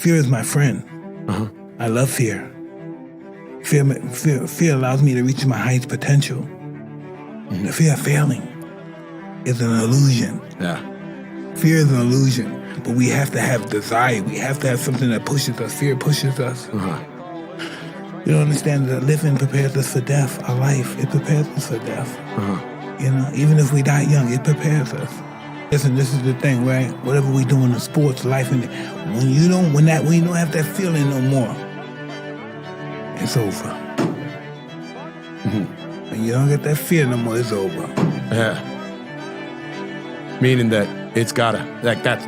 Fear is my friend. I love fear. Fear allows me to reach my highest potential. The fear of failing is an illusion. Yeah. Fear is an illusion, but we have to have desire. We have to have something that pushes us. Fear pushes us. You don't understand that living prepares us for death. Our life, it prepares us for death. You know, even if we die young, it prepares us. Listen, this is the thing, right? Whatever we do in the sports, life, and when you don't have that feeling no more, it's over. When you don't get that fear no more, it's over. Yeah. Meaning that it's gotta, like that's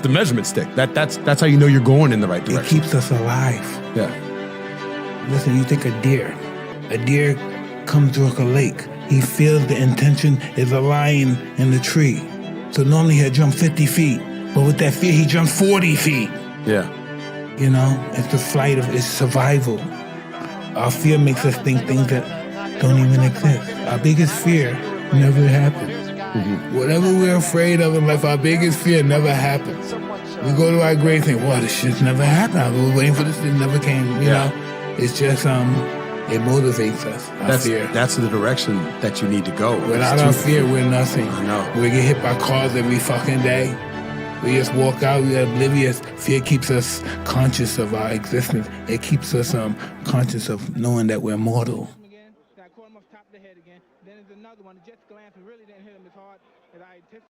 the measurement stick. That's how you know you're going in the right direction. It keeps us alive. Yeah. Listen, you think a deer comes through a lake. He feels the intention is a lion in the tree. So normally he'll jump 50 feet, but with that fear, he jumps 40 feet. Yeah. You know, it's the flight of, it's survival. Our fear makes us think things that don't even exist. Our biggest fear never happens. Whatever we're afraid of in life, our biggest fear never happens. We go to our grave and think, wow, this shit's never happened. I was waiting for this, it never came. You know, it's just, it motivates us, our fear. That's the direction that you need to go. Without our fear, we're nothing. I know. We get hit by cars every fucking day. We just walk out, we're oblivious. Fear keeps us conscious of our existence. It keeps us conscious of knowing that we're mortal. I caught him off top of the head again. Then there's another one, just glanced and really didn't hit him as hard as I anticipated.